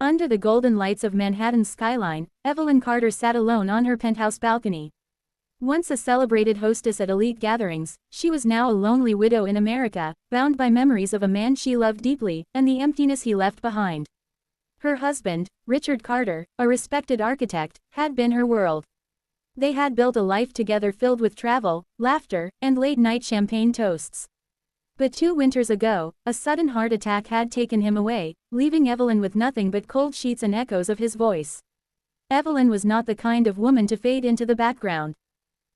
Under the golden lights of Manhattan's skyline, Evelyn Carter sat alone on her penthouse balcony. Once a celebrated hostess at elite gatherings, she was now a lonely widow in America, bound by memories of a man she loved deeply, and the emptiness he left behind. Her husband, Richard Carter, a respected architect, had been her world. They had built a life together filled with travel, laughter, and late-night champagne toasts. But 2 winters ago, a sudden heart attack had taken him away, leaving Evelyn with nothing but cold sheets and echoes of his voice. Evelyn was not the kind of woman to fade into the background.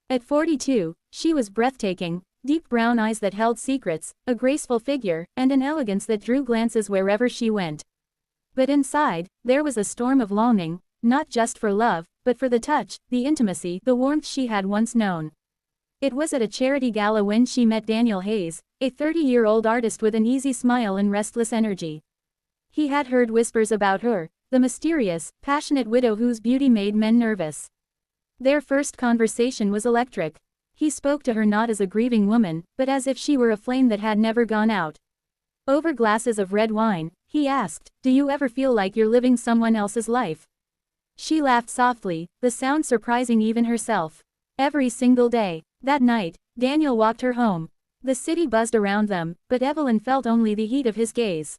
At 42, she was breathtaking, deep brown eyes that held secrets, a graceful figure, and an elegance that drew glances wherever she went. But inside, there was a storm of longing, not just for love, but for the touch, the intimacy, the warmth she had once known. It was at a charity gala when she met Daniel Hayes, a 30-year-old artist with an easy smile and restless energy. He had heard whispers about her, the mysterious, passionate widow whose beauty made men nervous. Their first conversation was electric. He spoke to her not as a grieving woman, but as if she were a flame that had never gone out. Over glasses of red wine, he asked, "Do you ever feel like you're living someone else's life?" She laughed softly, the sound surprising even herself. Every single day. That night, Daniel walked her home. The city buzzed around them, but Evelyn felt only the heat of his gaze.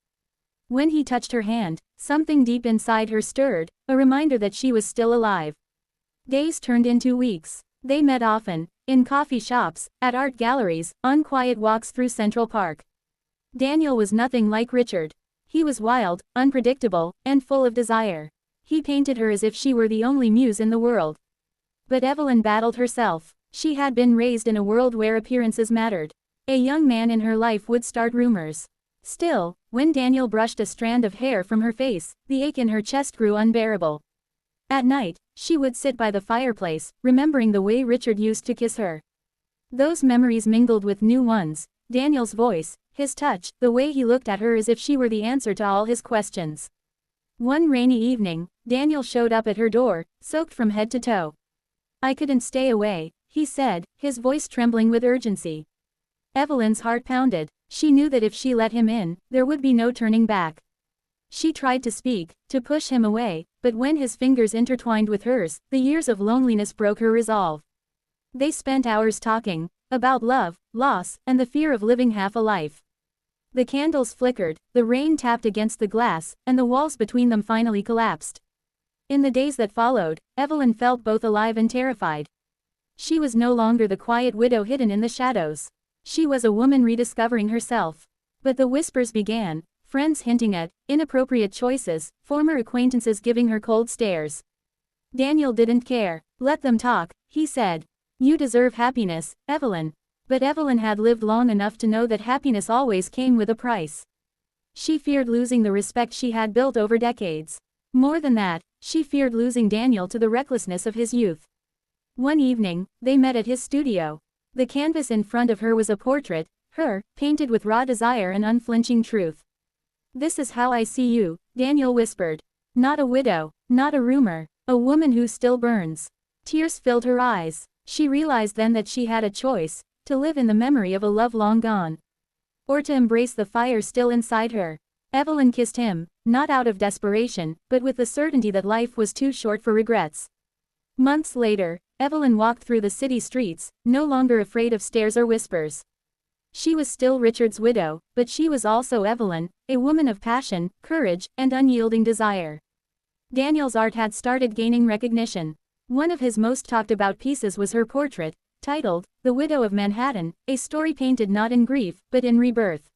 When he touched her hand, something deep inside her stirred, a reminder that she was still alive. Days turned into weeks. They met often, in coffee shops, at art galleries, on quiet walks through Central Park. Daniel was nothing like Richard. He was wild, unpredictable, and full of desire. He painted her as if she were the only muse in the world. But Evelyn battled herself. She had been raised in a world where appearances mattered. A young man in her life would start rumors. Still, when Daniel brushed a strand of hair from her face, the ache in her chest grew unbearable. At night, she would sit by the fireplace, remembering the way Richard used to kiss her. Those memories mingled with new ones, Daniel's voice, his touch, the way he looked at her as if she were the answer to all his questions. One rainy evening, Daniel showed up at her door, soaked from head to toe. "I couldn't stay away," he said, his voice trembling with urgency. Evelyn's heart pounded. She knew that if she let him in, there would be no turning back. She tried to speak, to push him away, but when his fingers intertwined with hers, the years of loneliness broke her resolve. They spent hours talking, about love, loss, and the fear of living half a life. The candles flickered, the rain tapped against the glass, and the walls between them finally collapsed. In the days that followed, Evelyn felt both alive and terrified. She was no longer the quiet widow hidden in the shadows. She was a woman rediscovering herself. But the whispers began, friends hinting at inappropriate choices, former acquaintances giving her cold stares. Daniel didn't care. "Let them talk," he said. "You deserve happiness, Evelyn." But Evelyn had lived long enough to know that happiness always came with a price. She feared losing the respect she had built over decades. More than that, she feared losing Daniel to the recklessness of his youth. One evening, they met at his studio. The canvas in front of her was a portrait, her, painted with raw desire and unflinching truth. "This is how I see you," Daniel whispered. "Not a widow, not a rumor, a woman who still burns." Tears filled her eyes. She realized then that she had a choice, to live in the memory of a love long gone, or to embrace the fire still inside her. Evelyn kissed him, not out of desperation, but with the certainty that life was too short for regrets. Months later, Evelyn walked through the city streets, no longer afraid of stares or whispers. She was still Richard's widow, but she was also Evelyn, a woman of passion, courage, and unyielding desire. Daniel's art had started gaining recognition. One of his most talked about pieces was her portrait, titled, "The Widow of Manhattan," a story painted not in grief, but in rebirth.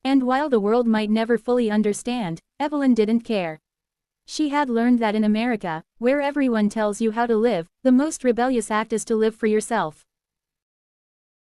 And while the world might never fully understand, Evelyn didn't care. She had learned that in America, where everyone tells you how to live, the most rebellious act is to live for yourself.